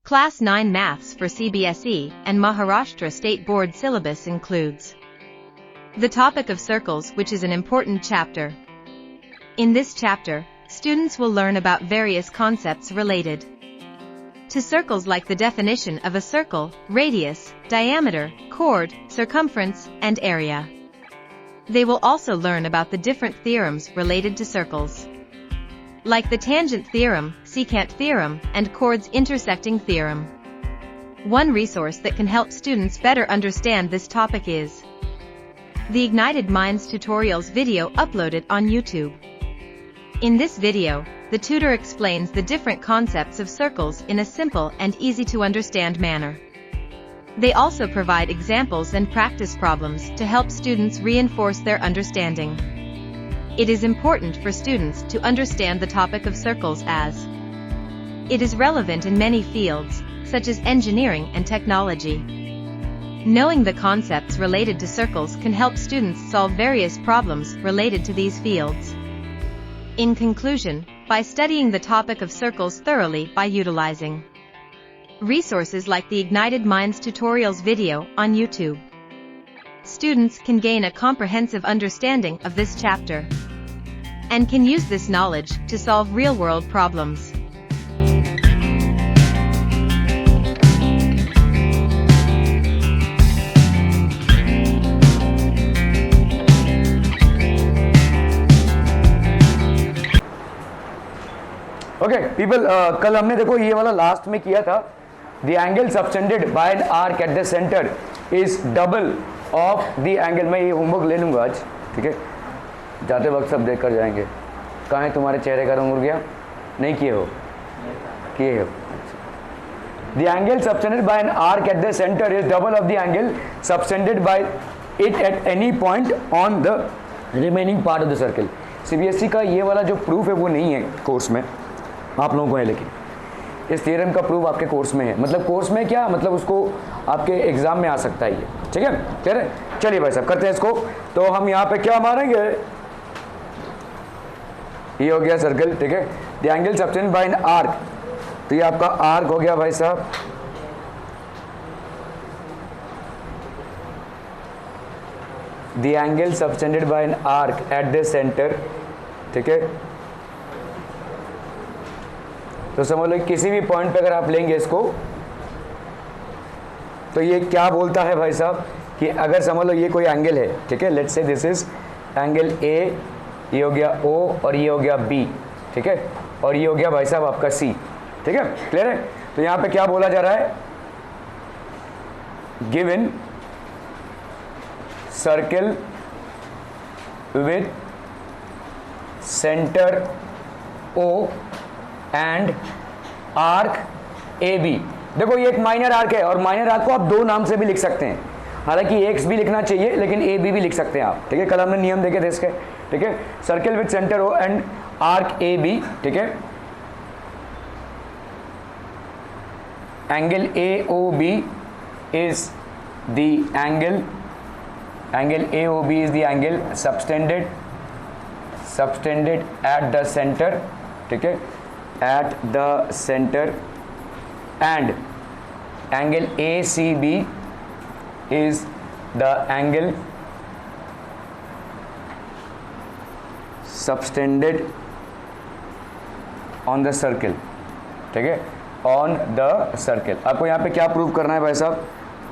Class 9 Maths for CBSE and Maharashtra State Board syllabus includes the topic of circles, which is an important chapter. In this chapter, students will learn about various concepts related to circles, like the definition of a circle, radius, diameter, chord, circumference, and area. They will also learn about the different theorems related to circles, like the tangent theorem, secant theorem, and chords intersecting theorem. One resource that can help students better understand this topic is the Ignited Minds tutorials video uploaded on YouTube. In this video, the tutor explains the different concepts of circles in a simple and easy to understand manner. They also provide examples and practice problems to help students reinforce their understanding. It is important for students to understand the topic of circles, as it is relevant in many fields, such as engineering and technology. Knowing the concepts related to circles can help students solve various problems related to these fields. In conclusion, by studying the topic of circles thoroughly by utilizing resources like the Ignited Minds tutorials video on YouTube, students can gain a comprehensive understanding of this chapter and can use this knowledge to solve real-world problems. Okay people, कल हमने देखो ये वाला last में किया था. The angle subtended by an arc at the centre is double of the angle. मैं ये होमवर्क ले लूँगा आज, ठीक है? जाते वक्त सब देख कर जाएंगे. कहाँ है तुम्हारे चेहरे का रंग उड़ गया? नहीं किए हो? किए हो. The angle subtended by an arc at the centre is double of the angle subtended by it at any point on the remaining part of the circle. CBSE का ये वाला जो प्रूफ है वो नहीं है कोर्स में आप लोगों को है, लेकिन इस थ्योरम का प्रूफ आपके कोर्स में है. मतलब कोर्स में क्या मतलब, उसको आपके एग्जाम में आ सकता है ये, ठीक है? कह रहे चलिए भाई साहब करते हैं इसको. तो हम यहाँ पे क्या मारेंगे, ये हो गया सर्कल, ठीक है? The angle subtended by an arc, तो ये आपका आर्क हो गया भाई साहब. The angle subtended by an arc at the centre, ठीक है? तो समझ लो किसी भी पॉइंट पे अगर आप लेंगे इसको, तो ये क्या बोलता है भाई साहब कि अगर समझ लो ये कोई एंगल है, ठीक है? Let's say this is angle A, ये हो गया ओ और ये हो गया बी, ठीक है? और ये हो गया भाई साहब आपका सी, ठीक है? क्लियर है? तो यहाँ पे क्या बोला जा रहा है, given circle with centre O and arc A B. देखो ये एक माइनर आर्क है और माइनर आर्क को आप दो नाम से भी लिख सकते हैं. हालांकि एक्स भी लिखना चाहिए लेकिन ए बी भी लिख सकते हैं आप, ठीक है? कल हमने नियम देखे थे इसके, ठीक है? Circle with centre O and arc A B, ठीक है? Angle A O B is the angle A O B is the angle subtended at the centre, ठीक है? at the center, and angle ACB is the angle subtended on the circle, ठीक है? on the circle. आपको यहाँ पे क्या prove करना है भाई साहब?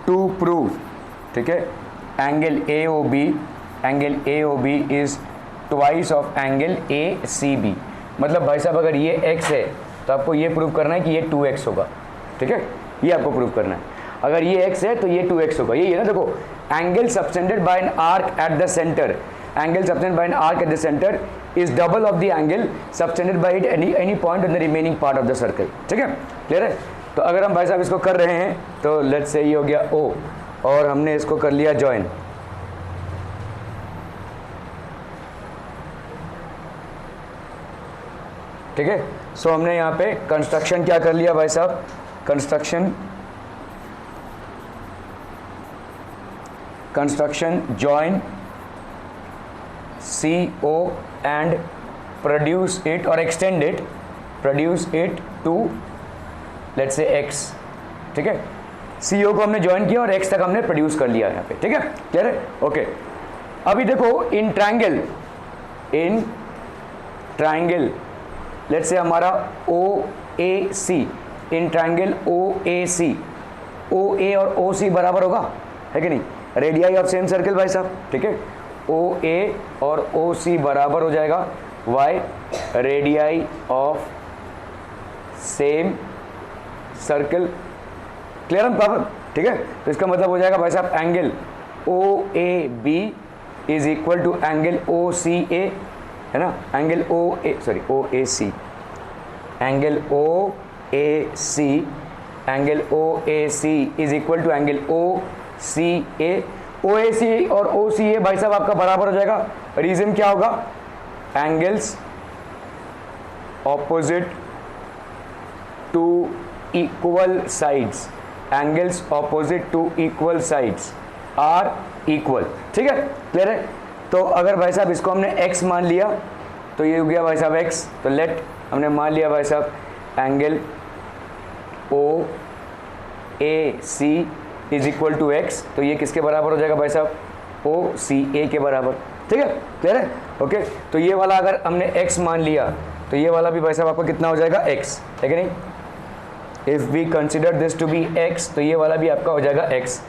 टू प्रूव, ठीक है? Angle AOB is twice of angle ACB. मतलब भाई साहब अगर ये x है तो आपको ये प्रूव करना है कि ये 2x होगा, ठीक है? ये आपको प्रूव करना है. अगर ये x है तो ये 2x होगा. ये ना देखो, angle subtended by an arc at the centre, angle subtended by an arc at the centre is double of the angle subtended by any point on the remaining part of the circle, ठीक है? Clear है? तो अगर हम भाई साहब इसको कर रहे हैं तो लेट्स से ये हो गया O और हमने इसको कर लिया ज्वाइन, ठीक है? सो हमने यहाँ पे कंस्ट्रक्शन क्या कर लिया भाई साहब, construction join CO and produce it or extend it, produce it to let's say x, ठीक है, CO को हमने ज्वाइन किया और X तक हमने प्रोड्यूस कर लिया यहाँ पे, ठीक है, क्लियर है, ओके। अभी देखो इन ट्राइंगल लेट्स से हमारा OAC, in triangle OAC, OA और OC बराबर होगा, है कि नहीं, रेडियाई ऑफ सेम सर्कल भाई साहब, ठीक है, OA और OC बराबर हो जाएगा Y radii of same circle, clear हम प्रॉपर, ठीक है। तो इसका मतलब हो जाएगा भाई साहब angle OAB is equal to angle OCA, है ना, angle OAC, angle OAC is equal to angle OCA। OAC और OCA भाई साहब आपका बराबर हो जाएगा, रीजन क्या होगा, angles opposite to equal sides, angles opposite to equal sides are equal, ठीक है, क्लियर है। तो अगर भाई साहब इसको हमने x मान लिया तो ये हो गया भाई साहब x, तो लेट हमने मान लिया भाई साहब angle OAC is equal to x, तो ये किसके बराबर हो जाएगा भाई साहब, OCA के बराबर, ठीक है, क्लियर है, ओके। तो ये वाला अगर हमने x मान लिया तो ये वाला भी भाई साहब आपका कितना हो जाएगा x, है कि नहीं, if we consider this to be x, तो ये वाला भी आपका हो जाएगा x।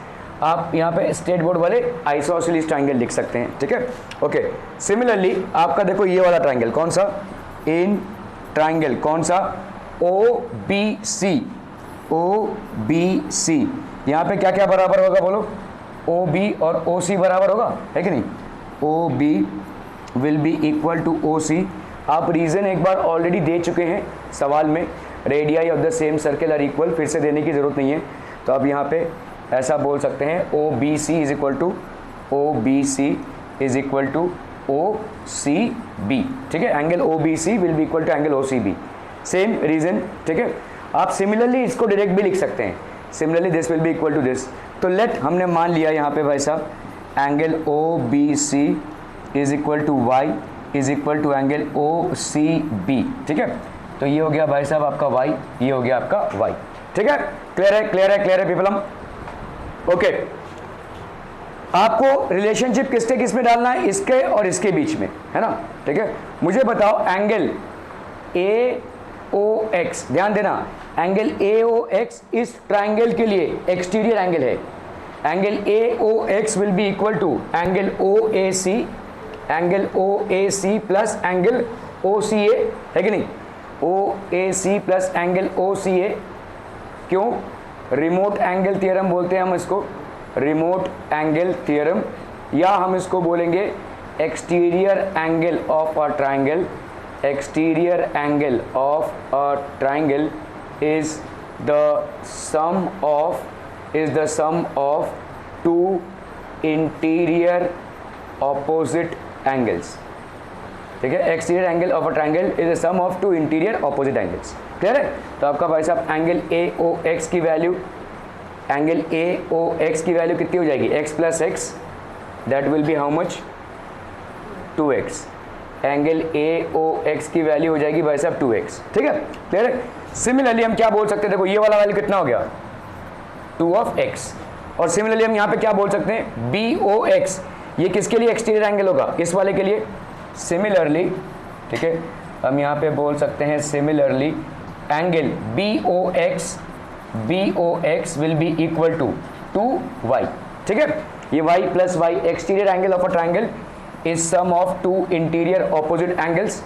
आप यहाँ पे स्टेट बोर्ड वाले आइसोसेलेस ट्राइंगल लिख सकते हैं, ठीक है, ओके। सिमिलरली आपका देखो ये वाला ट्राइंगल कौन सा, इन ट्राइंगल कौन सा, OBC, यहाँ पे क्या क्या बराबर होगा बोलो, OB और OC बराबर होगा, है कि नहीं, OB will be equal to OC। आप रीजन एक बार ऑलरेडी दे चुके हैं सवाल में, radii of the same circle are equal, फिर से देने की जरूरत नहीं है। तो आप यहाँ पे ऐसा बोल सकते हैं OBC is equal to OCB, ठीक है, angle OBC will be equal to angle OCB, same reason, ठीक है। आप सिमिलरली इसको डायरेक्ट भी लिख सकते हैं, similarly this will be equal to this. तो लेट हमने मान लिया यहाँ पे भाई साहब angle OBC is equal to Y is equal to angle OCB, ठीक है। तो ये हो गया भाई साहब आपका Y, ये हो गया आपका Y, ठीक है, क्लियर है, क्लियर है, क्लियर है पीपलम, ओके। आपको रिलेशनशिप किसके किस में डालना है, इसके और इसके बीच में, है ना, ठीक है। मुझे बताओ एंगल AOX, ध्यान देना, एंगल AOX इस ट्राइंगल के लिए एक्सटीरियर एंगल है, angle AOX will be equal to angle OAC plus angle OCA, है कि नहीं, OAC प्लस एंगल OCA, क्यों, रिमोट एंगल थ्योरम बोलते हैं हम इसको, रिमोट एंगल थ्योरम, या हम इसको बोलेंगे exterior angle of a triangle, exterior angle of a triangle is the sum of two interior opposite angles, ठीक है, exterior angle of a triangle is the sum of two interior opposite angles, clear है। तो आपका भाई साहब angle AOX की value, angle AOX की value कितनी हो जाएगी, x plus x, that will be how much, 2x, angle AOX की वैल्यू हो जाएगी भाई साहब 2x, ठीक है, क्लियर है। सिमिलरली हम क्या बोल सकते हैं, देखो ये वाला वैल्यू कितना हो गया, 2 ऑफ x, और सिमिलरली हम यहाँ पे क्या बोल सकते हैं, BOX, ये किसके लिए एक्सटीरियर एंगल होगा, इस वाले के लिए, सिमिलरली, ठीक है, हम यहाँ पे बोल सकते हैं similarly angle BOX will be equal to 2y, ठीक है, ये y plus y, exterior angle of a triangle is sum of two interior opposite angles,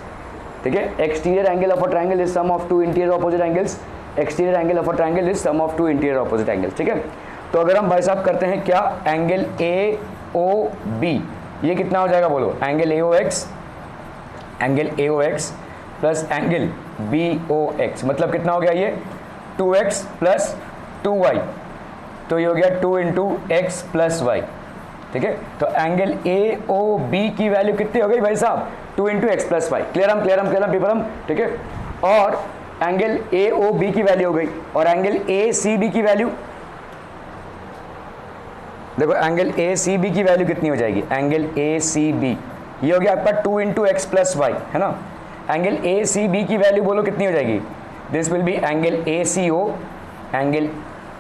ठीक है, exterior angle of a triangle is sum of two interior opposite angles, exterior angle of a triangle is sum of two interior opposite angles, ठीक है। तो अगर हम भाई साहब करते हैं क्या, एंगल AOB, ये कितना हो जाएगा बोलो, angle AOX plus angle BOX, मतलब कितना हो गया ये, 2x प्लस 2y, तो ये हो गया 2 इंटू एक्स प्लस वाई, ठीक है। तो एंगल AOB की वैल्यू कितनी हो गई भाई साहब, 2 into x plus y, clear पीपलम, ठीक है। और एंगल AOB की वैल्यू हो गई, और एंगल ACB की वैल्यू देखो, एंगल ACB की वैल्यू कितनी हो जाएगी, एंगल ACB ये हो गया आपका 2 इंटू एक्स प्लस वाई, है ना। एंगल ACB की वैल्यू बोलो कितनी हो जाएगी, this will B angle ACO, angle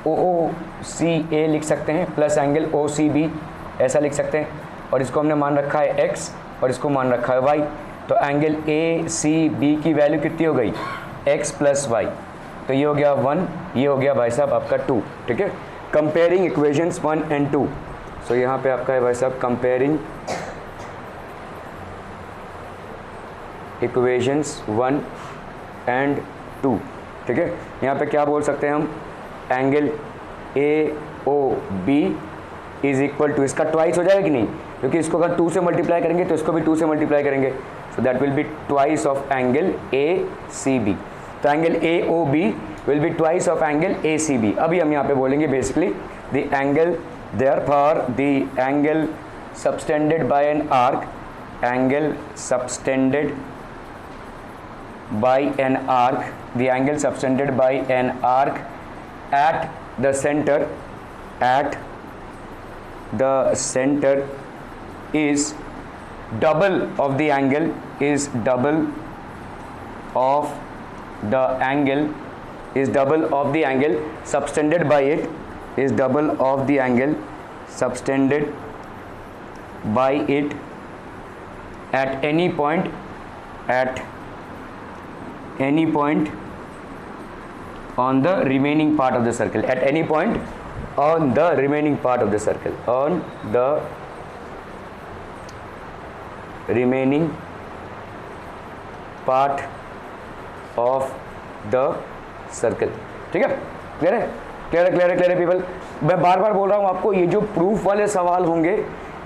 OOCA लिख सकते हैं प्लस एंगल OCB ऐसा लिख सकते हैं, और इसको हमने मान रखा है x और इसको मान रखा है y। तो एंगल ACB की वैल्यू कितनी हो गई, x प्लस y। तो ये हो गया 1, ये हो गया भाई साहब आपका 2। ठीक है, कंपेयरिंग इक्वेशंस 1 एंड 2। सो यहाँ पे आपका है भाई साहब कंपेयरिंग इक्वेशंस 1 एंड 2। ठीक है, यहाँ पे क्या बोल सकते हैं हम, angle AOB is equal to, इसका ट्वाइस हो जाएगा कि नहीं, क्योंकि इसको अगर 2 से मल्टीप्लाई करेंगे तो इसको भी 2 से मल्टीप्लाई करेंगे, सो that will be twice of angle ACB। तो angle AOB will be twice of angle ACB। अभी हम यहाँ पे बोलेंगे basically the angle, therefore the angle subtended by an arc, angle subtended by an arc, the angle subtended by an arc at the center is double of the angle, is double of the angle, is double of the angle subtended by it, is double of the angle subtended by it at any point, at any point on the remaining part of the circle, at any point on the remaining part of the circle, on the remaining part of the circle। ठीक है, clear है, clear है, clear है, clear है people. मैं बार बार बोल रहा हूँ आपको, ये जो प्रूफ वाले सवाल होंगे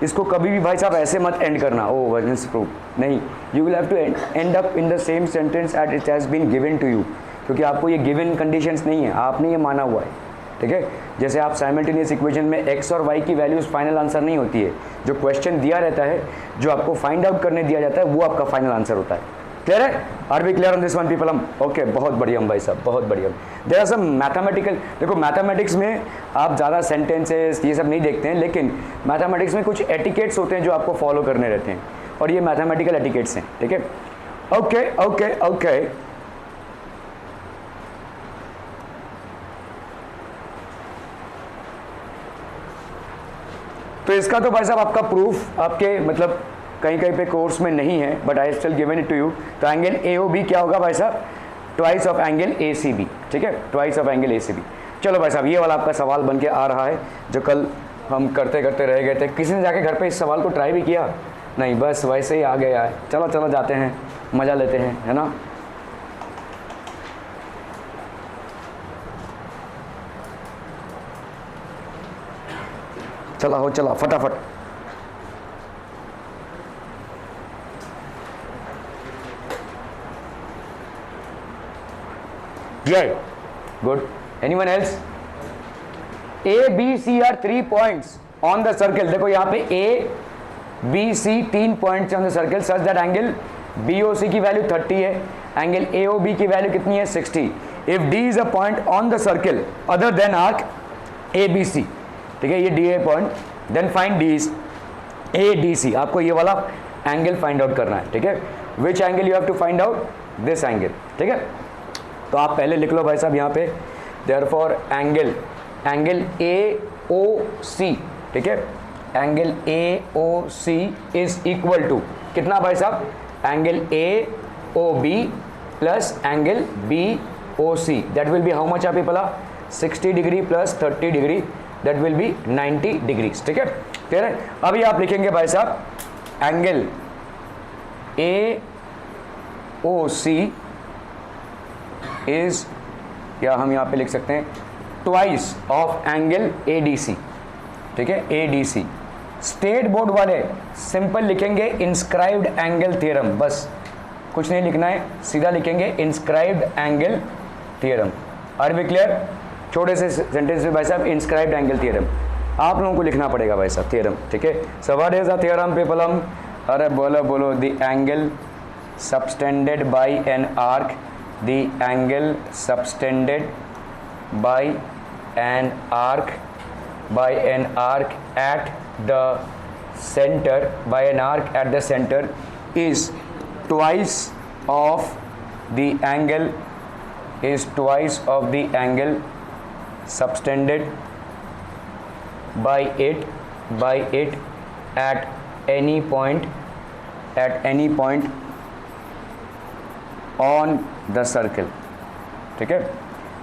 इसको कभी भी भाई साहब ऐसे मत एंड करना, ओ वर्जन्स प्रूफ नहीं, you will have to end up in the same sentence at it has been given to you, क्योंकि आपको ये गिवन कंडीशंस नहीं है, आपने ये माना हुआ है। ठीक है, जैसे आप साइमल्टेनियस इक्वेशन में x और y की वैल्यूज फाइनल आंसर नहीं होती है, जो क्वेश्चन दिया रहता है, जो आपको फाइंड आउट करने दिया जाता है, वो आपका फाइनल आंसर होता है। क्लियर है, are we clear on this one people? हम ओके, बहुत बढ़िया भाई साहब, बहुत बढ़िया। देयर आर सम मैथमेटिकल, देखो मैथमेटिक्स में आप ज़्यादा सेंटेंसेस ये सब नहीं देखते हैं, लेकिन मैथमेटिक्स में कुछ एटिकेट्स होते हैं जो आपको फॉलो करने रहते हैं, और ये मैथमेटिकल एटिकेट्स हैं। ठीक है, ओके ओके ओके। तो इसका तो भाई साहब आपका प्रूफ आपके मतलब कहीं कहीं पे कोर्स में नहीं है, but I still given it to you. तो एंगल AOB क्या होगा भाई साहब, ट्वाइस ऑफ एंगल ACB। ठीक है, ट्वाइस ऑफ एंगल ACB। चलो भाई साहब, ये वाला आपका सवाल बन के आ रहा है जो कल हम करते करते रह गए थे। किसी ने जाके घर पे इस सवाल को ट्राई भी किया? नहीं, बस वैसे ही आ गया है। चलो चलो जाते हैं, मज़ा लेते हैं, है ना। चला हो, चला फटाफट। Right. Good. Anyone else? A, B, C are 3 points on the circle. देखो यहाँ पे A, B, C 3 points on the circle such that angle BOC की वैल्यू 30 है, एंगल AOB की वैल्यू कितनी है 60। If D is a point on the circle other than arc ABC, ठीक है, ये D है point, then find D is ADC। आपको ये वाला एंगल फाइंड आउट करना है। ठीक है, which angle you have to find out? This angle। ठीक है, तो आप पहले लिख लो भाई साहब यहाँ पे, देयरफॉर एंगल AOC, ठीक है, angle AOC is equal to कितना भाई साहब, angle AOB plus angle BOC, that will be how much आप people, 60 degree plus 30 degree, that will be 90 degrees. ठीक है, क्लियर है। अभी आप लिखेंगे भाई साहब एंगल AOC इज, या हम यहाँ पे लिख सकते हैं ट्वाइस ऑफ एंगल ADC। ठीक है, ADC। स्टेट बोर्ड वाले सिंपल लिखेंगे इंस्क्राइब्ड एंगल थ्योरम, बस कुछ नहीं लिखना है, सीधा लिखेंगे inscribed angle theorem. Are we clear? छोटे से सेंटेंस में भाई साहब इंस्क्राइब्ड एंगल थ्योरम आप लोगों को लिखना पड़ेगा भाई साहब, थ्योरम। ठीक है, so what is the theorem people? हम अरे बोलो बोलो, the angle subtended by an arc, the angle subtended by an arc at the center, by an arc at the center is twice of the angle, is twice of the angle subtended by it at any point on the circle. ठीक है,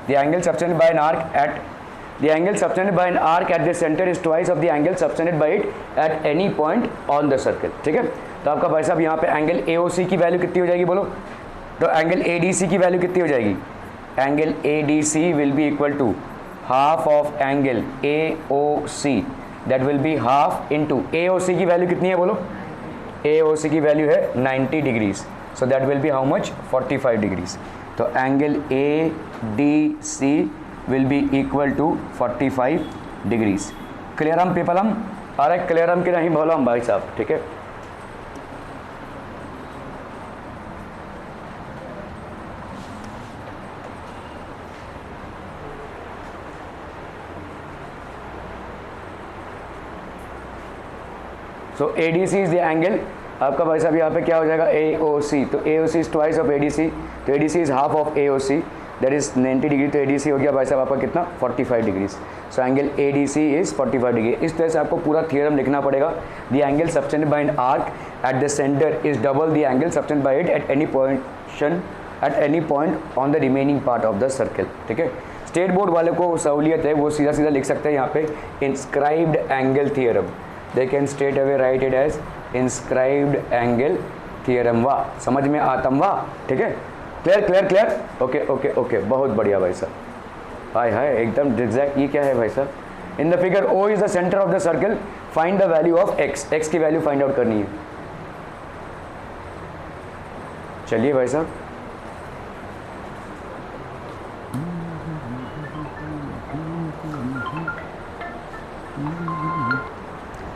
the angle subtended by an arc at the center is twice of the angle subtended by it at any point on the circle. ठीक है, तो आपका भाई साहब यहाँ पे एंगल AOC की वैल्यू कितनी हो जाएगी बोलो, तो एंगल ADC की वैल्यू कितनी हो जाएगी, angle ADC will be equal to half of angle AOC, that will be half into AOC की वैल्यू कितनी है बोलो, AOC की वैल्यू है 90 degrees, so that will be how much 45 degrees, तो angle ADC will be equal to 45 degrees. Clear हम people हम, अरे क्लियर हम कि नहीं बोलो हम भाई साहब, ठीक है। सो ADC इज द एंगल, आपका भाई साहब यहाँ पे क्या हो जाएगा AOC, तो AOC is twice of ADC, तो ADC is half of AOC, that is 90 degree, तो ADC हो गया भाई साहब आपका कितना 45 degrees, so angle ADC is 45 degree. इस तरह से आपको पूरा थियरम लिखना पड़ेगा, the angle subtended by an arc at the centre is double the angle subtended by it at any point on the remaining part of the circle. ठीक है, state board वाले को सहूलियत है, वो सीधा सीधा लिख सकते हैं यहाँ पे inscribed angle theorem, they can straight away write it as inscribed angle theorem. वाह, समझ में आतम वाह, ठीक है, clear clear clear, okay okay okay, बहुत बढ़िया भाई साहब, हाय हाय एकदम एग्जैक्ट। ये क्या है भाई साहब, in the figure O is the centre of the circle, find the value of x, x की वैल्यू फाइंड आउट करनी है। चलिए भाई साहब,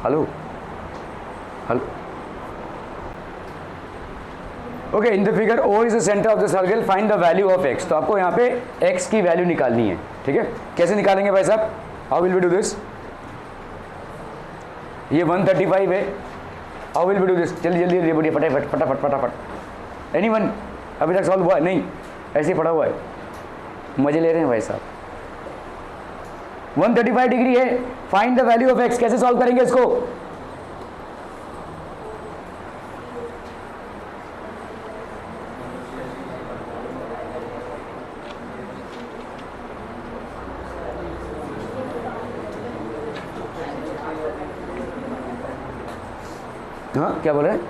hello hello, okay, in the figure O is the centre of the circle, find the value of x, तो आपको यहाँ पे x की वैल्यू निकालनी है। ठीक है, कैसे निकालेंगे भाई साहब, how will we do this, ये 135 है, how will we do this, जल्दी जल्दी जल्दी बढ़िया, फटाफट फटाफट फटाफट, एनीवन अभी तक सॉल्व हुआ है नहीं, ऐसे ही पड़ा हुआ है, मजे ले रहे हैं भाई साहब। 135 डिग्री है, find the value of x, कैसे सॉल्व करेंगे इसको, हाँ क्या बोल रहे हैं,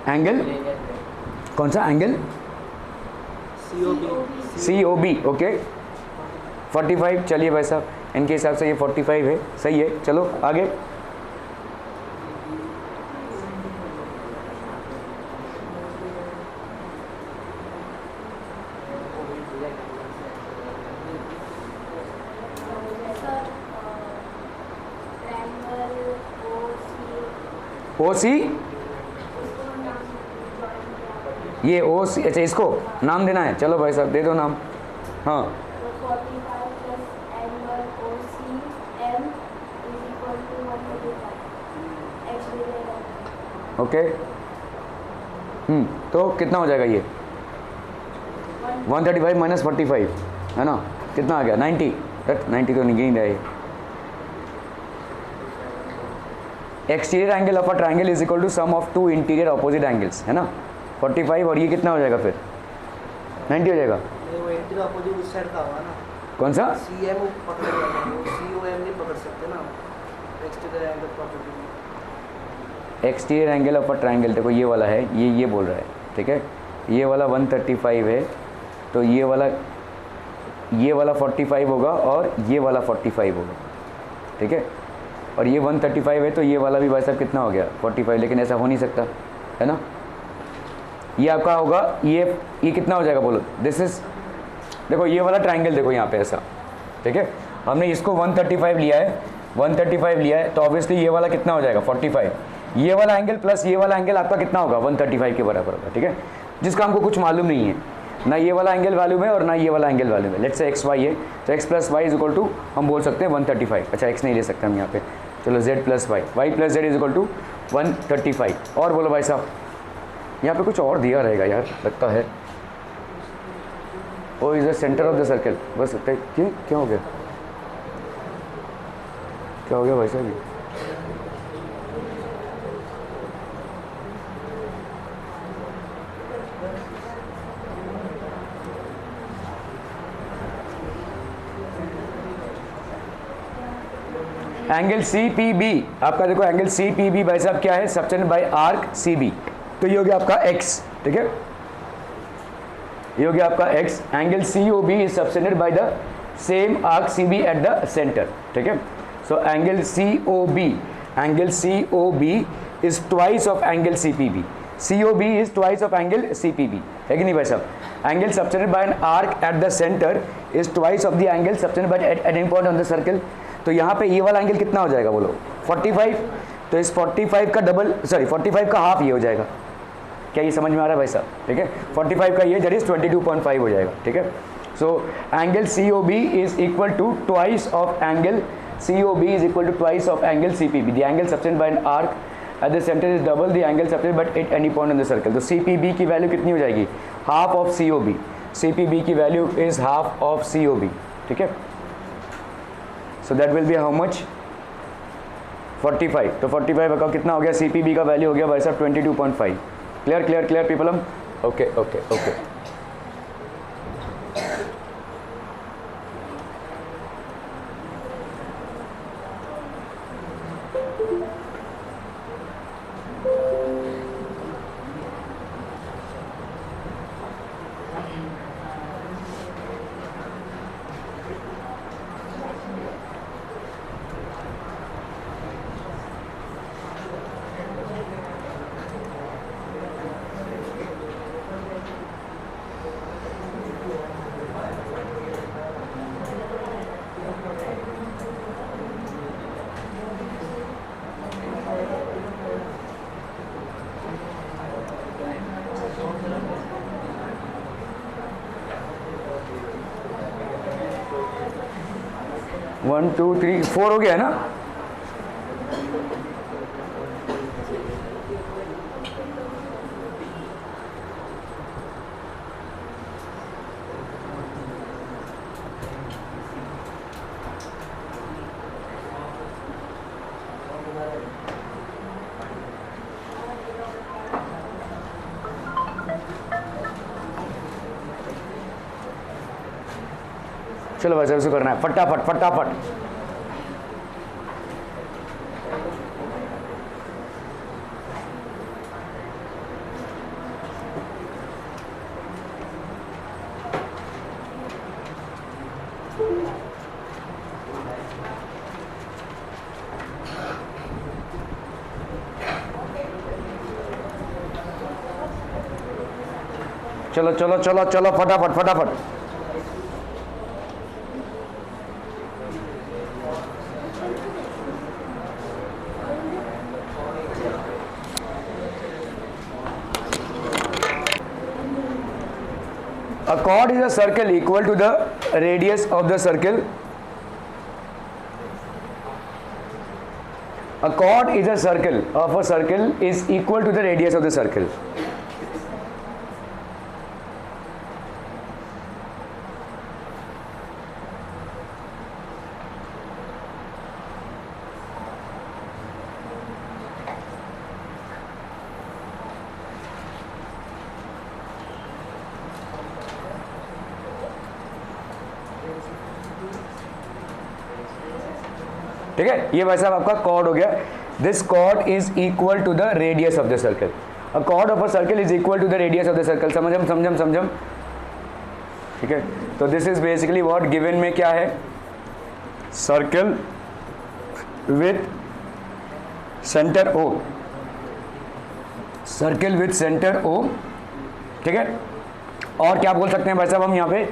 एंगल कौन सा एंगल, COB, ओके 45, चलिए भाई साहब, इनके हिसाब से ये 45 है, सही है, चलो आगे। OC, ये OC, अच्छा इसको नाम देना है, चलो भाई साहब दे दो नाम, हाँ ओके, तो कितना हो जाएगा ये 135 माइनस 45 है ना, कितना आ गया 90, 90 तो नहीं रहा है। Exterior angle of a triangle is equal to sum of two interior opposite angles, है ना 45, और ये कितना हो जाएगा फिर 90 हो जाएगा, कौन सा CM COM नहीं पकड़ सकते ना, exterior angle of a triangle, देखो ये वाला है, ये बोल रहा है, ठीक है, ये वाला 135 है, तो ये वाला 45 होगा और ये वाला 45 होगा, ठीक है, और ये 135 है, तो ये वाला भी भाई साहब कितना हो गया 45, लेकिन ऐसा हो नहीं सकता है ना, ये आपका होगा, ये कितना हो जाएगा बोलो, दिस इज, देखो ये वाला ट्राइंगल देखो यहाँ पे ऐसा, ठीक है, हमने इसको 135 लिया है, 135 लिया है, तो ऑब्वियसली ये वाला कितना हो जाएगा 45, ये वाला एंगल प्लस ये वाला एंगल आपका कितना होगा 135 के बराबर होगा, ठीक है, जिसका हमको कुछ मालूम नहीं है, ना ये वाला एंगल वैल्यू में और ना ये वाला एंगल वैल्यू में, लेट्स से XY है, तो x plus Y is equal to, हम बोल सकते हैं 135, अच्छा x नहीं ले सकते हम यहाँ पे, चलो z plus Y, Y plus Z is equal to 135, और बोलो भाई साहब यहाँ पे कुछ और दिया रहेगा यार लगता है, O is the centre of the circle, बस क्यों क्या हो गया, क्या हो गया भाई साहब? एंगल सी पी बी, आपका देखो एंगल सी पी बी भाई साहब क्या है, subtended by arc C B, तो ये हो गया आपका एक्स, ठीक है, ये हो गया आपका x. Angle C O B is subtended by the same arc C B at the centre, ठीक है। So angle C O B, angle C O B is twice of angle C P B, C O B is twice of angle C P B, है कि नहीं भाई साहब? Angle subtended by an arc at the centre is twice of the angle subtended by at any point on the circle. तो यहाँ पे ये वाला एंगल कितना हो जाएगा बोलो, 45, तो इस 45 का डबल, सॉरी 45 का हाफ ये हो जाएगा, क्या ये समझ में आ रहा है भाई साहब? ठीक है, 45 का ये दैट इज 22.5 हो जाएगा, ठीक है। So angle C O B is equal to twice of angle C O B is equal to twice of angle C P B, the angle subtended by an arc at the centre is double the angle subtended by at any point on the circle. तो C P B की value कितनी हो जाएगी, half of C O B, C P B की value is half of C O B, ठीक है। सो that will be how much, 45, तो 45 का कितना हो गया, सी पी बी का वैल्यू हो गया भाई साहब 22.5। क्लियर क्लियर क्लियर पीपल, हम okay okay okay. One two three four हो गया है ना, चलो वैसे वैसे करना है फटाफट फटाफट। चलो चलो चलो चलो फटाफट फटाफट। A chord is a circle equal to the radius of the circle. A chord is a circle of a circle is equal to the radius of the circle. ठीक है, ये भाई साहब आपका कॉर्ड हो गया। This chord is equal to the radius of the circle. A chord of a circle is equal to the radius of the circle. समझम। ठीक है, तो this is basically what given में क्या है, circle with centre O, circle with centre O. ठीक है, और क्या बोल सकते हैं भाई साहब हम यहाँ पे,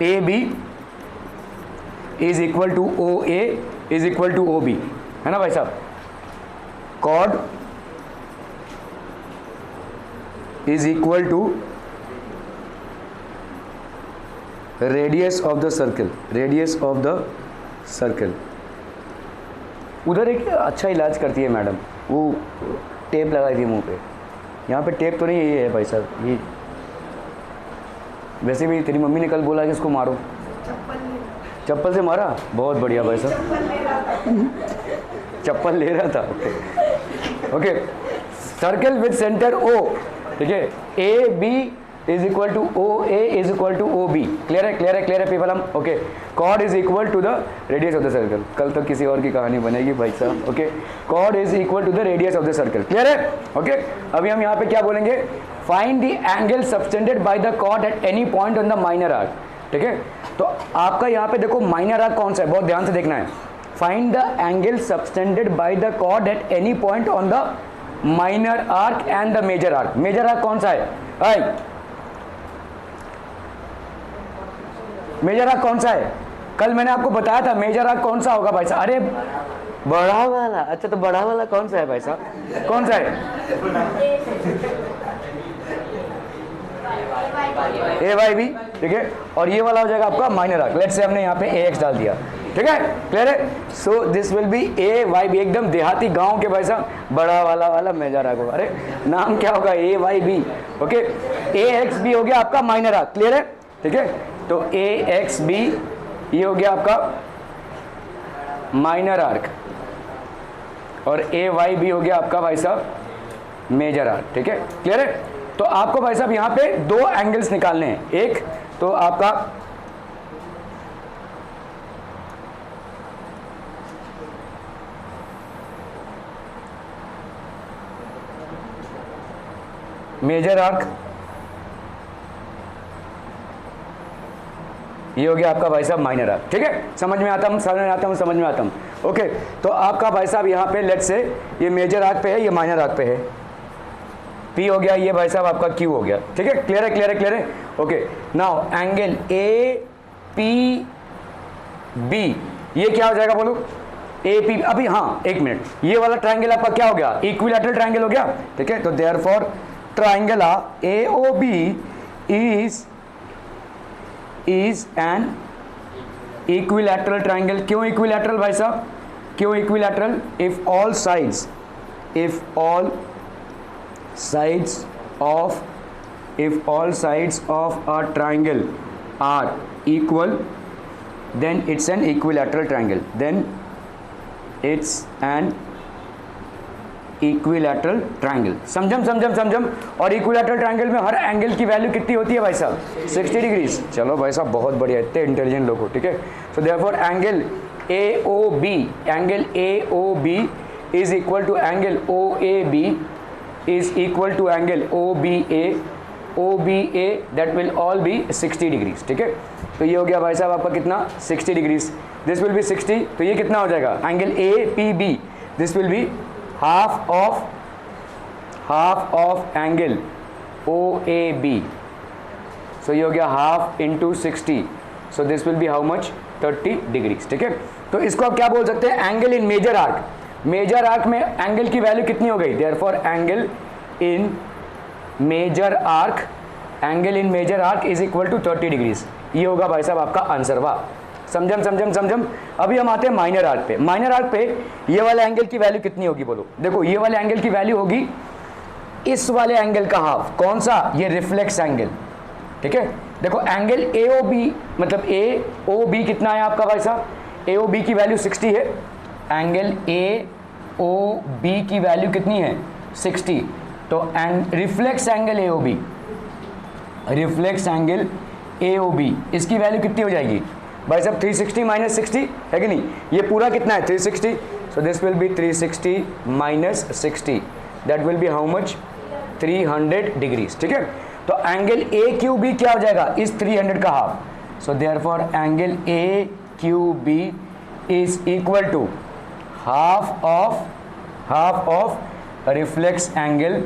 A B is equal to O A is equal to O B, है ना भाई साहब। Chord is equal to radius of the circle, radius of the circle. उधर एक अच्छा इलाज करती है मैडम, वो टेप लगाई थी मुंह पे, यहाँ पे टेप तो नहीं, ये है भाई साहब, ये वैसे भी तेरी मम्मी ने कल बोला कि इसको मारो, चप्पल से मारा, बहुत बढ़िया भाई साहब, चप्पल ले रहा था। Okay, circle with centre O, ठीक है, A B is equal to O A is equal to O B. Clear है, क्लियर है, क्लियर है पीपल हम। Okay, chord is equal to the radius of the circle. कल तो किसी और की कहानी बनेगी भाई साहब। Okay, chord is equal to the radius of the circle. Clear है। ओके, अभी हम यहाँ पे क्या बोलेंगे, find the angle subtended by the chord at any point on the minor arc. ठीक है, तो आपका यहाँ पे देखो माइनर आर्क कौन सा है, बहुत ध्यान से देखना है। Find the angle subtended by the chord at any point on the minor arc and the major arc. Major arc कौन सा है, आई मेजर आर्क कौन सा है, कल मैंने आपको बताया था मेजर आर्क कौन सा होगा भाई साहब। अरे बड़ा वाला, अच्छा तो बड़ा वाला कौन सा है भाई साहब, कौन सा है, ए वाई बी। ठीक है, और ये वाला हो जाएगा आपका माइनर आर्क। लेट्स से हमने यहाँ पे ए एक्स डाल दिया। ठीक है, क्लियर है। So this will be A Y B, एकदम देहाती गांव के भाई साहब, बड़ा वाला मेजर आर्क होगा। अरे नाम क्या होगा, ए वाई बी। ओके, ए एक्स बी हो गया आपका माइनर आर्क। क्लियर है, ठीक है, तो ए एक्स बी ये हो गया आपका माइनर आर्क, और ए वाई बी हो गया आपका भाई साहब मेजर आर्क। ठीक है, क्लियर है। तो आपको भाई साहब यहाँ पे दो एंगल्स निकालने हैं। एक तो आपका मेजर आर्क, ये हो गया आपका भाई साहब माइनर आर्क। ठीक है, समझ में आता हूँ, समझ में आता हूँ, समझ में आता हूँ। ओके, तो आपका भाई साहब यहाँ पे लेट्स से ये मेजर आर्क पे है, ये माइनर आर्क पे है, P हो गया, ये भाई साहब आपका Q हो गया। ठीक है, क्लियर है, क्लियर है, क्लियर है। Okay, now angle A P B, ये क्या हो जाएगा बोलो, ए पी। अभी हाँ एक मिनट, ये वाला ट्राइंगल आपका क्या हो गया, इक्विलैटरल ट्राइंगल हो गया। ठीक है, तो therefore triangle A O B is an equilateral triangle. क्यों इक्विलैटरल भाई साहब, क्यों equilateral, if all sides of a triangle are equal, then it's an equilateral triangle, then it's an equilateral triangle. समझम। और इक्विलैटरल ट्राइंगल में हर angle की value कितनी होती है भाई साहब, 60 डिग्रीज। चलो भाई साहब बहुत बढ़िया, इतने इंटेलिजेंट लोग हो। ठीक है, so therefore angle A O B is equal to angle O A B is equal to angle O B A, that will all be 60 degrees. ठीक है, तो ये हो गया भाई साहब आपका कितना, 60 डिग्रीज। दिस विल बी 60, तो ये कितना हो जाएगा, angle A P B, this will be half of angle OAB, so ये हो गया half into 60, so this will be how much, 30 degrees। ठीक है, तो इसको आप क्या बोल सकते हैं, angle in major arc. Major arc में एंगल की वैल्यू कितनी हो गई, therefore angle in major arc is equal to 30 degrees. ये होगा भाई साहब आपका आंसर। वाह, समझम। अभी हम आते हैं माइनर आर्क पे। माइनर आर्क पे ये वाले एंगल की वैल्यू कितनी होगी बोलो, देखो ये वाले एंगल की वैल्यू होगी इस वाले एंगल का हाफ। कौन सा, ये रिफ्लेक्स एंगल। ठीक है, देखो एंगल ए ओ बी, मतलब ए ओ बी कितना है आपका भाई साहब, ए ओ बी की वैल्यू 60 है। एंगल ए ओ बी की वैल्यू कितनी है, 60। तो reflex angle A O B, इसकी वैल्यू कितनी हो जाएगी भाई साहब, 360 माइनस 60 है कि नहीं, ये पूरा कितना है 360, सो this will B 360 minus 60, that will be how much, 300 degrees. ठीक है, तो एंगल ए क्यू बी क्या हो जाएगा, इस 300 का half. So therefore angle A Q B is equal to half of reflex angle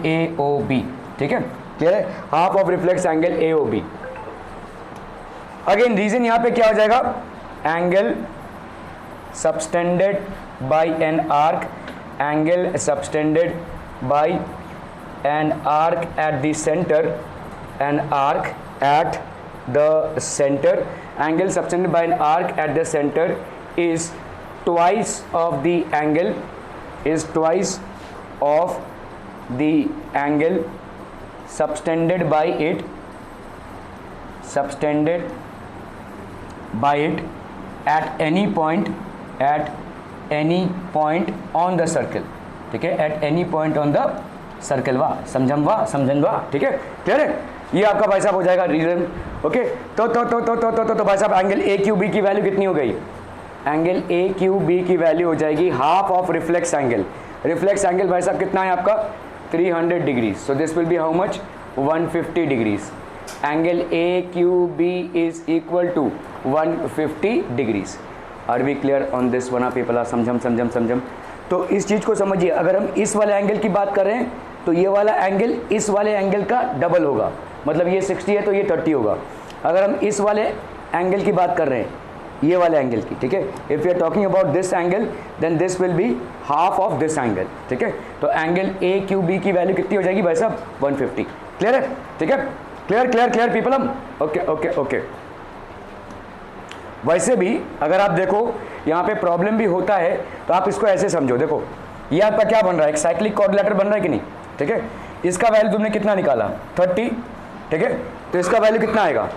A O B. ठीक है, क्लियर है, half of reflex angle A O B. Again reason यहां पे क्या हो जाएगा, angle subtended by an arc, angle subtended by an arc at the centre, an arc at the centre, angle subtended by an arc at the centre is twice of the angle subtended by it subtended by it at any point on the circle, ठीक है, at any point on the circle वाह, समझम वाह, समझन वाह, ठीक है, clear है। ये आपका भाई साहब हो जाएगा रीजन। ओके, तो भाई साहब एंगल ए क्यू बी की वैल्यू कितनी हो गई? एंगल ए क्यू बी की वैल्यू हो जाएगी half of reflex angle. Reflex angle भाई साहब कितना है आपका? 300 degree. So this will be how much? 150 degrees. Angle A Q B is equal to 150 degrees. Are we clear on this one? People are समझम। तो इस चीज़ को समझिए, अगर हम इस वाले एंगल की बात कर रहे हैं तो ये वाला एंगल इस वाले एंगल का डबल होगा, मतलब ये 60 है तो ये 30 होगा। अगर हम इस वाले एंगल की बात कर रहे हैं, ये वाले एंगल की, ठीक है, if you are talking about this angle then this will be half of this angle, ठीक है। तो एंगल ए क्यू बी की वैल्यू कितनी हो जाएगी भाई साहब? 150। क्लियर है? ठीक है, क्लियर पीपल हम। ओके। वैसे भी अगर आप देखो यहाँ पे प्रॉब्लम भी होता है तो आप इसको ऐसे समझो, देखो ये आपका क्या बन रहा है? एक साइक्लिक क्वाड्रिलेटरल बन रहा है कि नहीं, ठीक है। इसका वैल्यू तुमने कितना निकाला? 30, ठीक है, तो इसका वैल्यू कितना आएगा?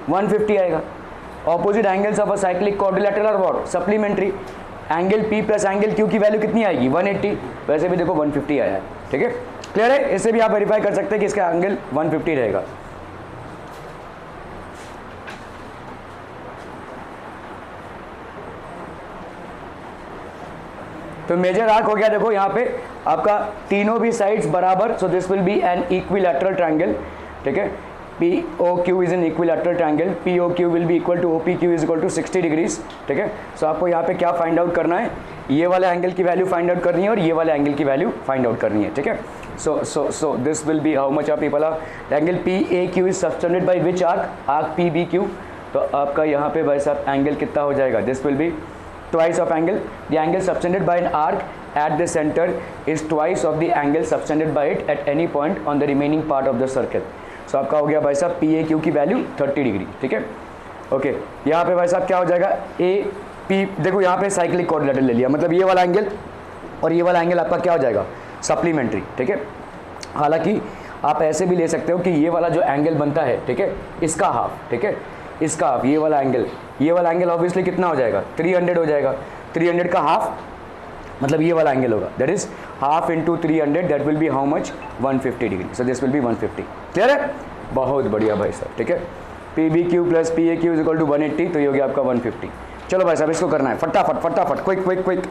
150 आएगा। Opposite angles of a cyclic quadrilateral are what? Supplementary. Angle P plus angle Q की वैल्यू कितनी आएगी? 180। वैसे भी देखो 150 आया है, ठीक है, क्लियर है। इससे भी आप वेरीफाई कर सकते हैं कि इसका एंगल 150 रहेगा। तो मेजर आर्क हो गया, देखो यहाँ पे आपका तीनों भी साइड्स बराबर। So this will be an equilateral triangle, ठीक है। P O Q is an equilateral triangle. P O Q will be equal to O P Q is equal to 60 degrees, ठीक है। सो आपको यहाँ पे क्या फाइंड आउट करना है? ये वाला एंगल की वैल्यू फाइंड आउट करनी है और ये वाला एंगल की वैल्यू फाइंड आउट करनी है, ठीक है। So this will be how much of people are angle P A Q is subtended by which arc? Arc P B Q. तो आपका यहाँ पे भाई साहब एंगल कितना हो जाएगा? This will B twice of angle. The angle subtended by an arc at the center is twice of the angle subtended by it at any point on the remaining part of the circle. So आपका हो गया भाई साहब P A Q की value 30 degree, ठीक है। Okay, यहाँ पे भाई साहब क्या हो जाएगा? ए पी, देखो यहाँ पे साइक्लिक क्वाड्रिलेटरल ले लिया, मतलब ये वाला एंगल और ये वाला एंगल आपका क्या हो जाएगा? सप्लीमेंट्री, ठीक है। हालांकि आप ऐसे भी ले सकते हो कि ये वाला जो एंगल बनता है, ठीक है, इसका हाफ, ठीक है, इसका हाफ, ये वाला एंगल ऑब्वियसली कितना हो जाएगा? 300 हो जाएगा। 300 का हाफ मतलब ये वाला एंगल होगा, that is half into 300, that will be how much? 150 degree. So this will be 150। Clear है? बहुत बढ़िया भाई साहब, ठीक है। P B Q plus P A Q is equal to 180, तो ये हो गया आपका 150। चलो भाई साहब इसको करना है फटाफट, quick.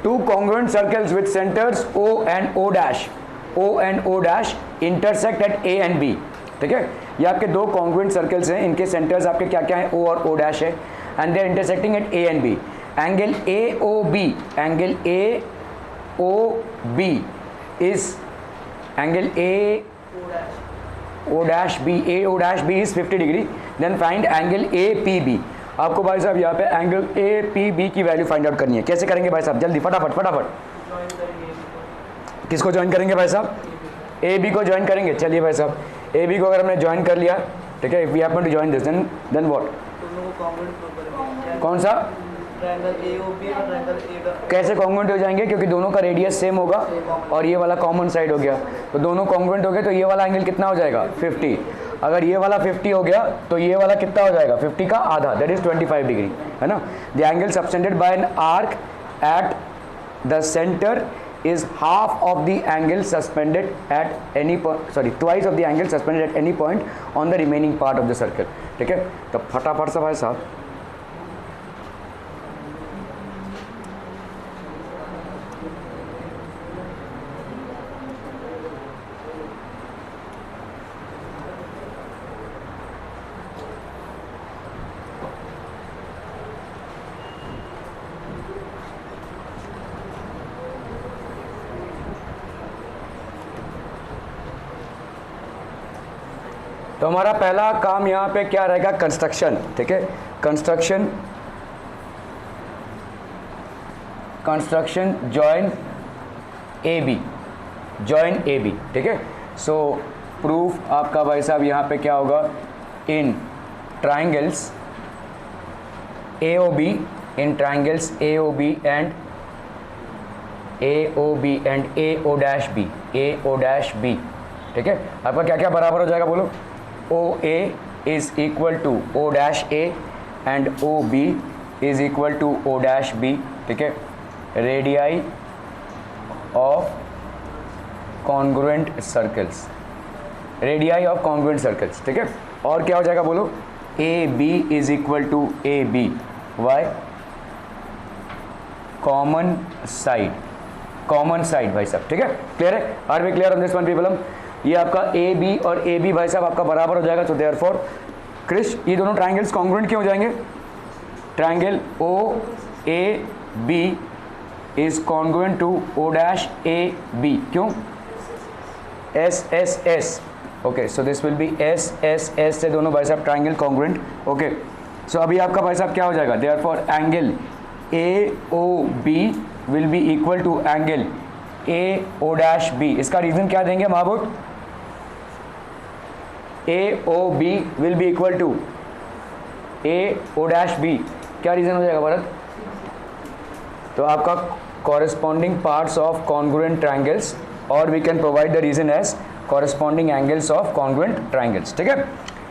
Two congruent circles with centers O and O dash intersect at A and B, ठीक है। ये आपके दो congruent circles हैं, इनके centers आपके क्या क्या हैं? O और O dash है, and they are intersecting at A and B. Angle AOB is angle AO dash B is 50 degree. Then find angle APB. आपको भाई साहब यहाँ पे एंगल ए पी बी की वैल्यू फाइंड आउट करनी है। कैसे करेंगे भाई साहब? जल्दी फटाफट। किसको ज्वाइन करेंगे भाई साहब? ए बी को ज्वाइन करेंगे। चलिए भाई साहब, ए बी को अगर हमने ज्वाइन कर लिया, ठीक है, if we happen to join this then what? कौन सा? ट्रायंगल AOB और ट्रायंगल A कैसे कॉन्ग्रुएंट हो जाएंगे? क्योंकि दोनों का रेडियस सेम होगा और ये वाला कॉमन साइड हो गया, तो दोनों कॉन्ग्रुएंट हो गए, तो ये वाला एंगल कितना हो जाएगा? 50। अगर ये वाला 50 हो गया तो ये वाला कितना हो जाएगा? 50 का आधा, दैट इज 25 डिग्री, है ना। The angle subtended by an arc at the centre is half of the angle suspended at any point, sorry, twice of the angle suspended at any point on the remaining part of the circle। ठीक है, तो फटाफट से भाई साहब तो हमारा पहला काम यहाँ पे क्या रहेगा? कंस्ट्रक्शन। ठीक है, कंस्ट्रक्शन जॉइन ए बी। ठीक है, सो प्रूफ आपका भाई साहब यहाँ पे क्या होगा? In triangles A O B and A O dash B. ठीक है, आपका क्या क्या बराबर हो जाएगा बोलो? O A is equal to O dash A and O B is equal to O dash B. ठीक है, रेडियाई ऑफ कॉन्ग्रुएंट सर्कल्स, ठीक है। और क्या हो जाएगा बोलो? A B is equal to A B, why? Common side भाई साहब। ठीक है, क्लियर है? Are we clear on this one people? ये आपका ए बी और ए बी भाई साहब आपका बराबर हो जाएगा। तो देयरफॉर क्रिश ये दोनों ट्राइंगल्स कॉन्ग्रुएंट क्यों हो जाएंगे? Triangle O A B is congruent to O dash A B. क्यों? S. Okay, so this will be S से दोनों भाई साहब ट्राइंगल कॉन्ग्रुएंट। ओके, सो अभी आपका भाई साहब क्या हो जाएगा? Therefore angle A O B will be equal to angle A O dash B. इसका रीजन क्या देंगे महाबूट? A O B will be equal to A O dash B. क्या रीजन हो जाएगा भरत? तो आपका corresponding parts of congruent triangles, और we can provide the reason as corresponding angles of congruent triangles. ठीक है,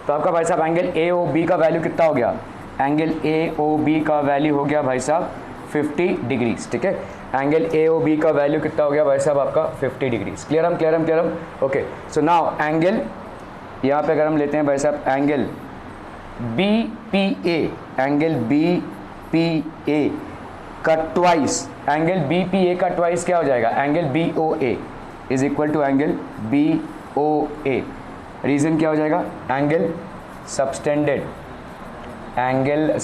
तो आपका भाई साहब एंगल ए ओ बी का वैल्यू कितना हो गया? एंगल ए ओ बी का वैल्यू हो गया भाई साहब 50 डिग्रीज। ठीक है, एंगल ए ओ बी का वैल्यू कितना हो गया भाई साहब आपका? 50 डिग्रीज। क्लियर हम? ओके, सो नाउ एंगल यहाँ पे अगर हम लेते हैं भाई साहब एंगल बी पी ए का twice, angle B P A का ट्वाइस क्या हो जाएगा? Angle B O A is equal to angle B O A. Reason क्या हो जाएगा? Angle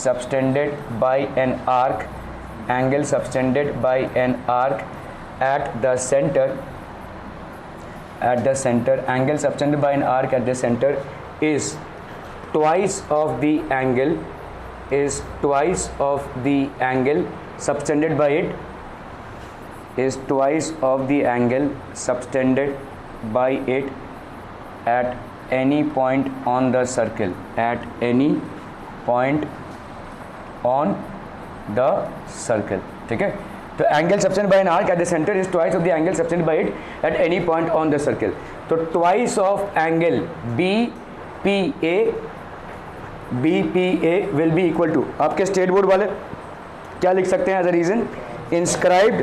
subtended by an arc, angle subtended by an arc at the center, angle subtended by an arc at the center is twice of the angle subtended by it, is twice of the angle subtended by it at any point on the circle, ठीक है। तो angle subtended by an arc at the centre is twice of the angle subtended by it at any point on the circle. तो twice of angle B P A will be equal to, आपके state board वाले क्या लिख सकते हैं as a reason? Inscribed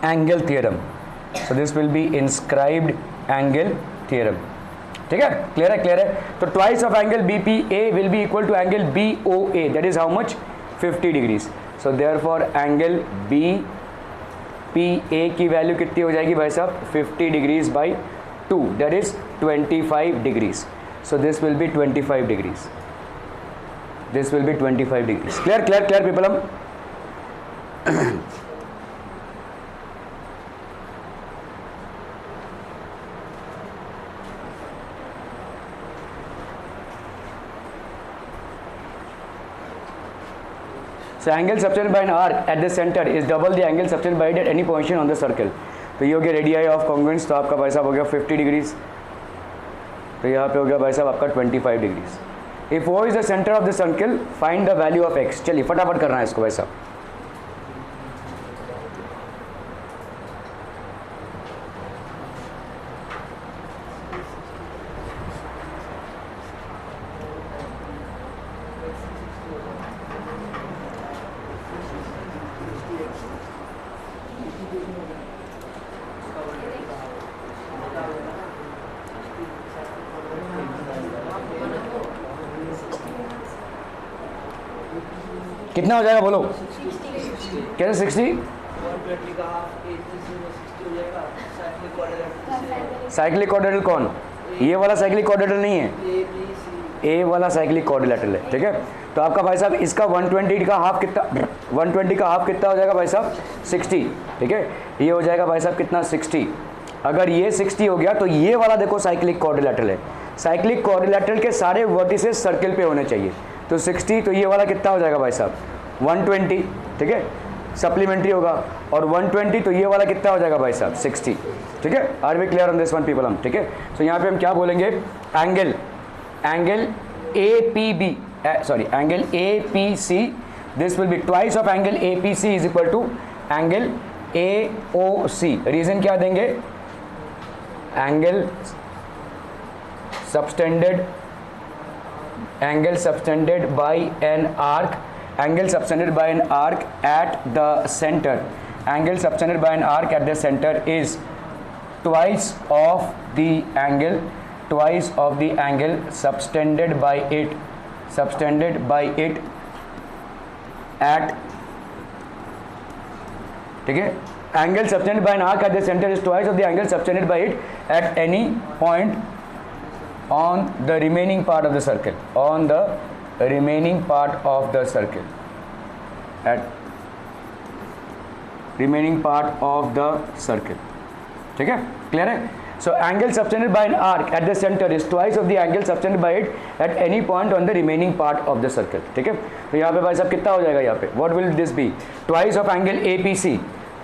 angle theorem. So this will be inscribed angle theorem. ठीक है, clear है? तो twice of angle B P A will be equal to angle B O A, that is how much? 50 degrees. So therefore angle B P A की value कितनी हो जाएगी भाई साहब? 50 degrees by 2, that is 25 degrees. So this will be 25 degrees. Clear people? So angle subtended by an arc at the center is double the angle subtended by it at any position on the circle। तो ये हो गया radii of congruence, तो आपका भाई साहब हो गया 50 डिग्रीज, तो यहाँ पे हो गया भाई साहब आपका 25 degrees. If O is the centre of the circle find the value of x. चलिए फटाफट करना है इसको भाई साहब। कितना हो जाएगा बोलो? कैसे 60? 120 का हाफ 80 में 60 हो जाएगा। साइक्लिक क्वाड्रिलेटरल साइक्लिक क्वाड्रिलेटरल कौन? ये वाला साइक्लिक क्वाड्रिलेटरल नहीं है, ए बी सी। ए वाला साइक्लिक क्वाड्रिलेटरल है, ठीक है। तो आपका भाई साहब इसका 120 का हाफ कितना, 120 का हाफ कितना हो जाएगा भाई साहब? 60, ठीक है। ये हो जाएगा भाई साहब कितना? 60। अगर ये 60 हो गया तो ये वाला देखो साइक्लिक क्वाड्रिलेटरल है। साइक्लिक क्वाड्रिलेटरल के सारे वर्टिसेस सर्कल पे होने चाहिए। तो 60, तो ये वाला कितना हो जाएगा भाई साहब? 120, ठीक है, सप्लीमेंट्री होगा। और 120 तो ये वाला कितना हो जाएगा भाई साहब? 60, ठीक है। Are we clear on this one people हम, ठीक है। तो यहाँ पे हम क्या बोलेंगे? Angle A P B, sorry angle A P C, this will be twice of angle A P C is equal to angle A O C. Reason क्या देंगे? Angle subtended by an arc, angle subtended by an arc at the center, angle subtended by an arc at the center is twice of the angle subtended by it at, ठीक है। angle subtended by an arc at the center is twice of the angle subtended by it at any point on the remaining part of the circle, on the remaining part of the circle, at remaining part of the circle, ठीक है, clear है। So angle subtended by an arc at the center is twice of the angle subtended by it at any point on the remaining part of the circle, ठीक है। तो यहाँ पे भाई साहब कितना हो जाएगा? यहाँ पे what will this be? Twice of angle APC,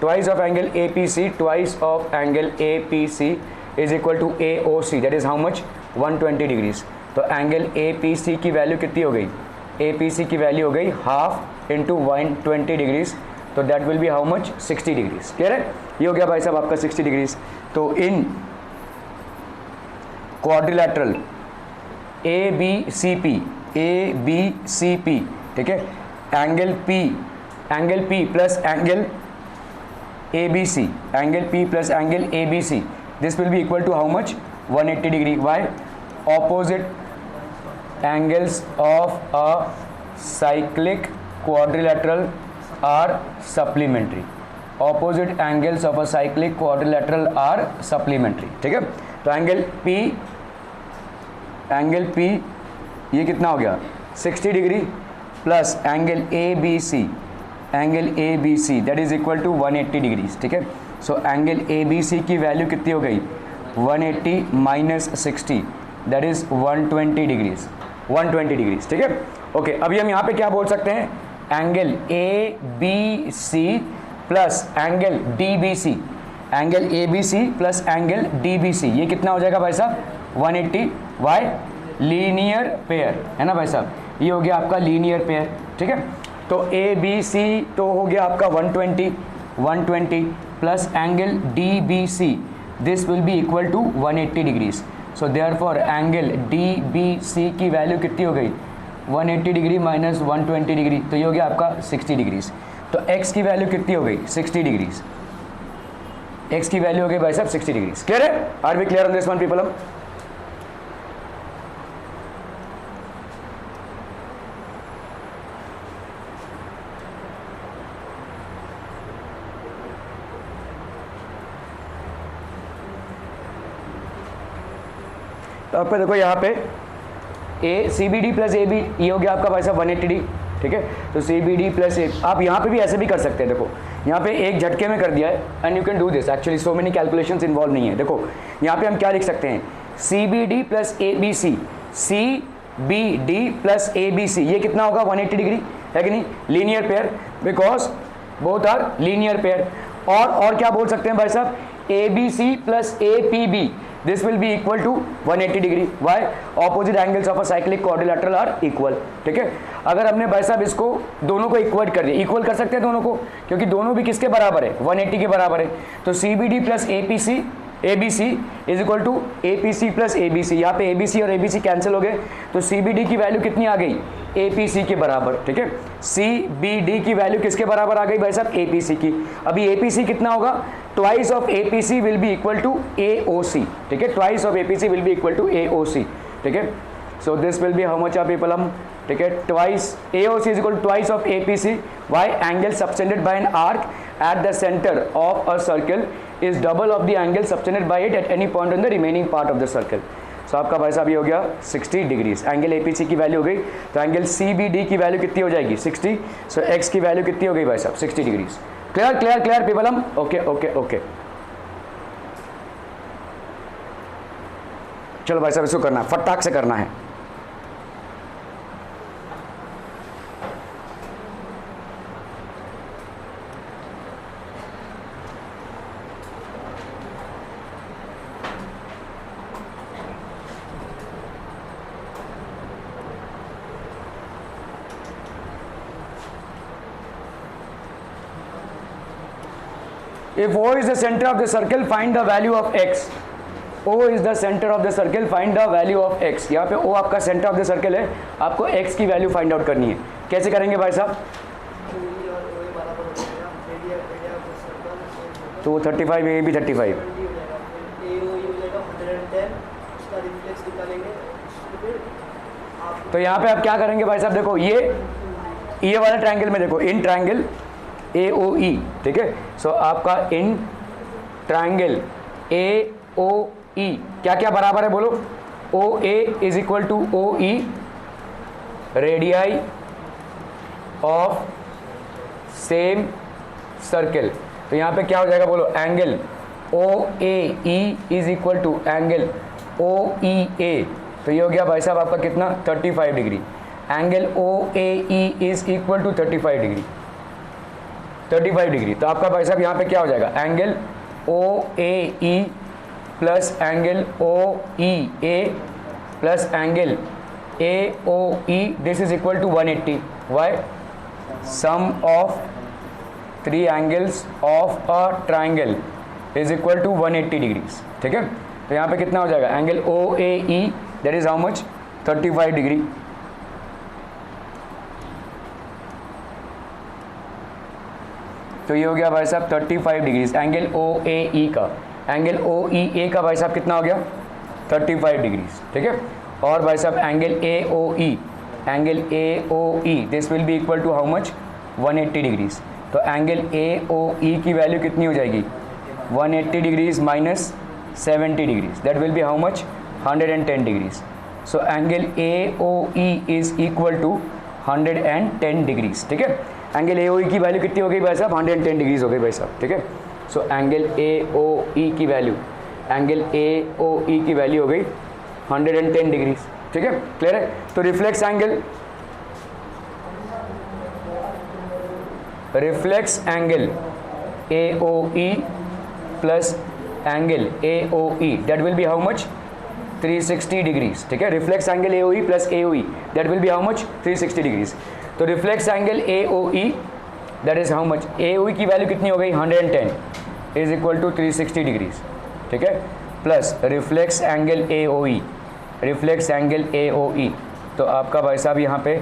twice of angle APC, twice of angle APC is equal to AOC, that is how much? 120 degrees. तो एंगल APC की वैल्यू कितनी हो गई? APC की वैल्यू हो गई हाफ इंटू 120 डिग्रीज, तो that will be how much? 60 degrees, clear है। ये हो गया भाई साहब आपका 60 डिग्रीज। तो इन क्वाड्रिलैटरल ABCP, ठीक है, angle P plus angle ABC, angle P plus angle ABC, this will be equal to how much? 180 degree. Why? Opposite angles of a cyclic quadrilateral are supplementary. Opposite angles of a cyclic quadrilateral are supplementary, ठीक है। तो angle P ये कितना हो गया? 60 degree plus angle ABC that is equal to 180 degrees, ठीक है। So angle ABC की वैल्यू कितनी हो गई? 180 माइनस 60 दैट इज 120 डिग्रीज, ठीक है। ओके, अभी हम यहाँ पे क्या बोल सकते हैं? Angle ABC plus angle DBC, angle ABC plus angle DBC, ये कितना हो जाएगा भाई साहब? 180। वाई? लीनियर पेयर है ना भाई साहब, ये हो गया आपका लीनियर पेयर, ठीक है। तो ABC तो हो गया आपका 120 plus angle DBC, this will be equal to 180 degrees. So therefore angle DBC की वैल्यू कितनी हो गई? 180 डिग्री माइनस 120 डिग्री, तो ये हो गया आपका 60 डिग्रीज। तो x की वैल्यू कितनी हो गई? 60 डिग्रीज। x की वैल्यू हो गई भाई साहब 60 डिग्रीज। क्लियर है? Are we clear on this one people? हम तो आपका देखो यहाँ पे CBD प्लस AB, ये हो गया आपका भाई साहब 180 ठीक है। तो CBD प्लस A, आप यहाँ पे भी ऐसे भी कर सकते हैं। देखो यहाँ पे एक झटके में कर दिया है, and you can do this, actually so many calculations involve नहीं है। देखो यहाँ पे हम क्या लिख सकते हैं? CBD plus ABC, CBD plus ABC, ये कितना होगा? 180 डिग्री, है कि नहीं? Linear pair, because both are linear pair. और क्या बोल सकते हैं भाई साहब? ABC plus APB, this will be equal to 180 degree. Why? Opposite angles of a cyclic quadrilateral are equal. ठीक है, अगर हमने भाई साहब इसको दोनों को इक्वल कर दिया, इक्वल कर सकते हैं दोनों को, क्योंकि दोनों भी किसके बराबर है? 180 के बराबर है। तो CBD plus ABC is equal to APC plus ABC। यहाँ पे ABC और ABC कैंसिल हो गए, तो CBD की वैल्यू कितनी आ गई? APC के बराबर। ठीक है, CBD की वैल्यू किसके बराबर आ गई भाई साहब? APC की। अभी APC कितना होगा? Twice of APC will be equal to AOC। ठीक है, twice of APC will be equal to AOC। ठीक है, so this will be how much of people? ठीक है, twice AOC is equal to twice of APC। Why? Angle subtended by an arc at the center of a circle is double of the angle subtended by it at any point on the remaining part of the circle। so आपका भाई साहब ये हो गया 60 degrees. Angle APC की value हो गई, तो एंगल CBD की वैल्यू कितनी हो जाएगी? 60। सो X की वैल्यू कितनी हो गई भाई साहब? 60 degrees. Clear clear clear people? हम ओके ओके ओके। चलो भाई साहब इसको करना है, फटाक से करना है। If O is the center of the circle, find the value of X। O is the center of the circle, find the value of X। यहाँ पे O आपका सेंटर ऑफ द सर्कल है, आपको X की value find out करनी है। कैसे करेंगे भाई साहब? तो 35, ये भी 35। तो यहाँ पे आप क्या करेंगे भाई साहब? देखो ये वाला ट्रायंगल में देखो, इन ट्रायंगल AOE। ठीक है, सो आपका इन ट्रायंगल AOE क्या क्या बराबर है बोलो? OA is equal to OE radii of same circle. तो यहाँ पे क्या हो जाएगा बोलो? Angle OAE is equal to angle OEA। तो ये हो गया भाई साहब आपका कितना? 35 degree. Angle OAE is equal to 35 degree. 35 degree. तो आपका भाई साहब यहाँ पे क्या हो जाएगा? Angle OAE plus angle OEA plus angle AOE, this is equal to 180। Why? Sum of 3 angles of a triangle is equal to 180 degrees. ठीक है, तो यहाँ पे कितना हो जाएगा? Angle OAE that is how much? 35 degree. तो ये हो गया भाई साहब 35 डिग्रीज एंगल OAE का। एंगल OEA का भाई साहब कितना हो गया? 35 डिग्रीज। ठीक है, और भाई साहब angle angle AOE this will be equal to how much? 180 degrees. तो एंगल AOE की वैल्यू कितनी हो जाएगी? 180 degrees minus 70 degrees, that will be how much? 110 degrees. So angle AOE is equal to 110 degrees. ठीक है, एंगल AOE की value कितनी हो गई भाई साहब? 110 डिग्रीज हो गई भाई साहब। ठीक है, सो एंगल AOE की वैल्यू हो गई 110 डिग्रीज। ठीक है, क्लियर है? तो reflex angle AOE plus angle AOE that will be how much? 360 degrees. ठीक है, reflex angle AOE plus AOE that will be how much? 360 degrees. तो reflex angle AOE that is how much? AOE की value कितनी हो गई? 110 is equal to 360 degrees. ठीक है, plus reflex angle AOE। तो आपका भाई साहब यहाँ पे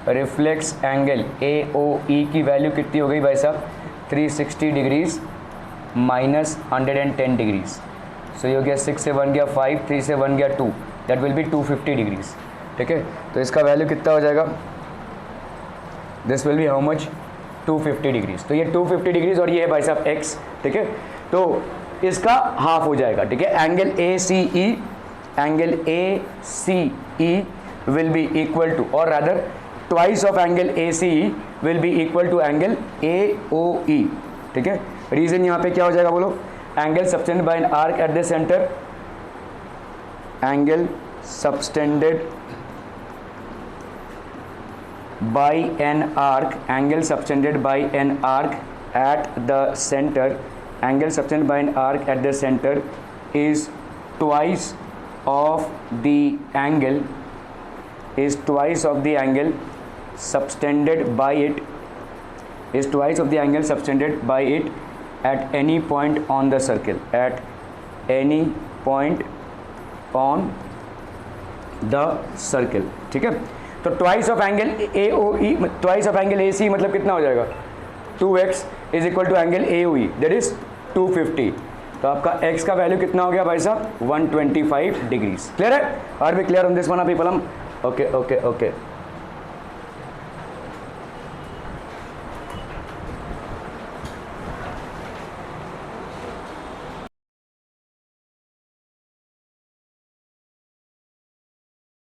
रिफ्लेक्स एंगल AOE की वैल्यू कितनी हो गई भाई साहब? 360 डिग्रीज माइनस 110 डिग्रीज। सो ये हो गया 6 से 1 गया 5, 3 से 1 गया 2, दैट विल बी 250 डिग्रीज। ठीक है, तो इसका वैल्यू कितना हो जाएगा? This will be how much? 250 degrees. तो ये 250 डिग्रीज और ये है भाई साहब X। ठीक है, तो इसका हाफ हो जाएगा। ठीक है, angle ACE will be equal to, और rather twice of angle ACE will be equal to angle AOE। ठीक है, रीजन यहाँ पे क्या हो जाएगा बोलो? Angle subtended by an arc at the centre, angle subtended by an arc, angle subtended by an arc at the center, angle subtended by an arc at the center is twice of the angle is twice of the angle subtended by it is twice of the angle subtended by it at any point on the circle, at any point on the circle. ठीक है, तो twice of angle A O E, twice of angle A C मतलब कितना हो जाएगा 2x is equal to angle A O E, that is 250. तो आपका x का वैल्यू कितना हो गया भाई साहब 125 डिग्रीज. क्लियर है? Are we clear on this one people? हम ओके ओके ओके